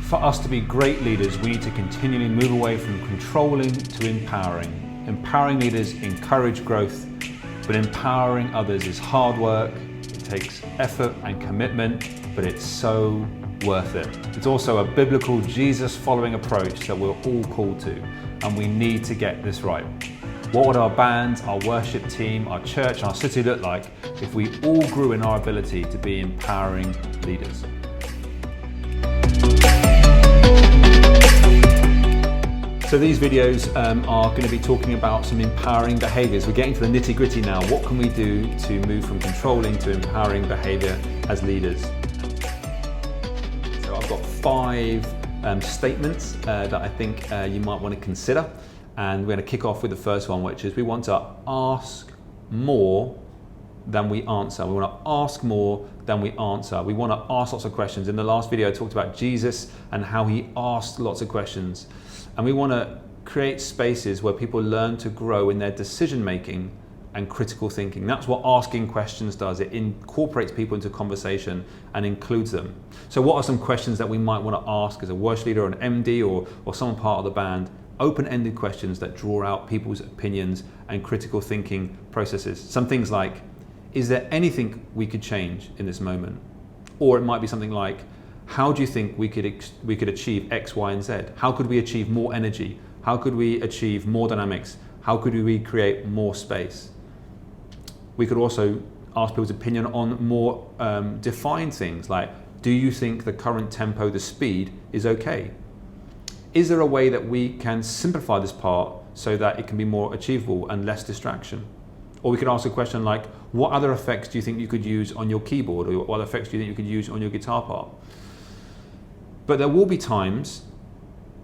For us to be great leaders, we need to continually move away from controlling to empowering. Empowering leaders encourage growth, but empowering others is hard work. It takes effort and commitment, but it's so worth it. It's also a biblical, Jesus-following approach that we're all called to, and we need to get this right. What would our band, our worship team, our church, our city look like if we all grew in our ability to be empowering leaders? So these videos are going to be talking about some empowering behaviours. We're getting to the nitty-gritty now. What can we do to move from controlling to empowering behaviour as leaders? So I've got 5 statements that I think you might want to consider. And we're going to kick off with the first one, which is we want to ask more than we answer. We want to ask more than we answer. We want to ask lots of questions. In the last video, I talked about Jesus and how he asked lots of questions. And we want to create spaces where people learn to grow in their decision making and critical thinking. That's what asking questions does. It incorporates people into conversation and includes them. So what are some questions that we might want to ask as a worship leader or an MD or someone part of the band? Open-ended questions that draw out people's opinions and critical thinking processes. Some things like, is there anything we could change in this moment? Or it might be something like, how do you think we could achieve X, Y, and Z? How could we achieve more energy? How could we achieve more dynamics? How could we create more space? We could also ask people's opinion on more defined things like, do you think the current tempo, the speed, is okay? Is there a way that we can simplify this part so that it can be more achievable and less distraction? Or we could ask a question like, what other effects do you think you could use on your keyboard? Or what other effects do you think you could use on your guitar part? But there will be times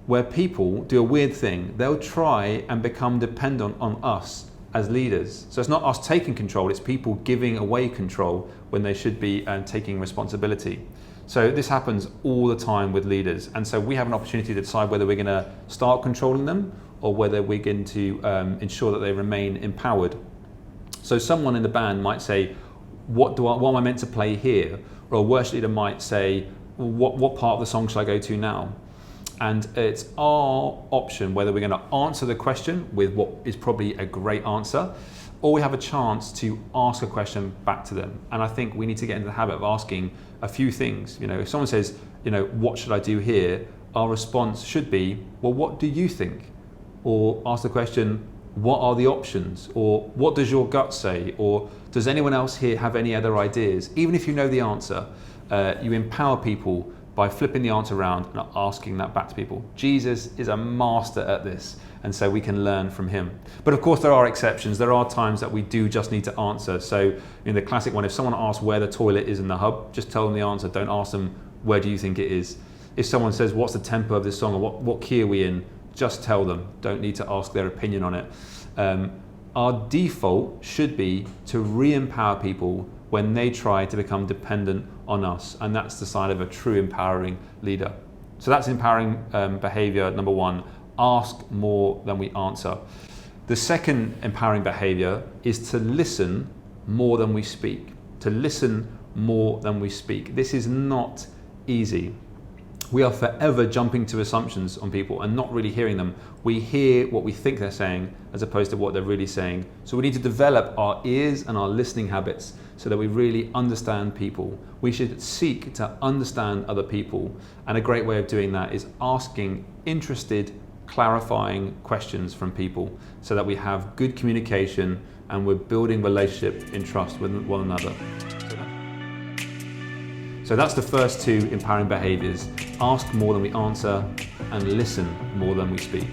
where people do a weird thing. They'll try and become dependent on us as leaders. So it's not us taking control, it's people giving away control when they should be taking responsibility. So this happens all the time with leaders. And so we have an opportunity to decide whether we're going to start controlling them or whether we're going to ensure that they remain empowered. So someone in the band might say, what am I meant to play here? Or a worship leader might say, what part of the song should I go to now? And it's our option whether we're going to answer the question with what is probably a great answer, or we have a chance to ask a question back to them. And I think we need to get into the habit of asking a few things. You know, if someone says, what should I do here? Our response should be, well, what do you think? Or ask the question, what are the options? Or what does your gut say? Or does anyone else here have any other ideas? Even if you know the answer, you empower people by flipping the answer around and asking that back to people. Jesus is a master at this, and so we can learn from him. But of course there are exceptions. There are times that we do just need to answer. So in the classic one, if someone asks where the toilet is in the hub, just tell them the answer. Don't ask them, where do you think it is? If someone says, what's the tempo of this song, or what key are we in? Just tell them. Don't need to ask their opinion on it. Our default should be to re-empower people when they try to become dependent on us. And that's the sign of a true empowering leader. So that's empowering behavior number 1. Ask more than we answer. The second empowering behavior is to listen more than we speak. To listen more than we speak. This is not easy. We are forever jumping to assumptions on people and not really hearing them. We hear what we think they're saying as opposed to what they're really saying. So we need to develop our ears and our listening habits so that we really understand people. We should seek to understand other people. And a great way of doing that is asking interested, clarifying questions from people so that we have good communication and we're building relationship in trust with one another. So that's the first 2 empowering behaviors. Ask more than we answer and listen more than we speak.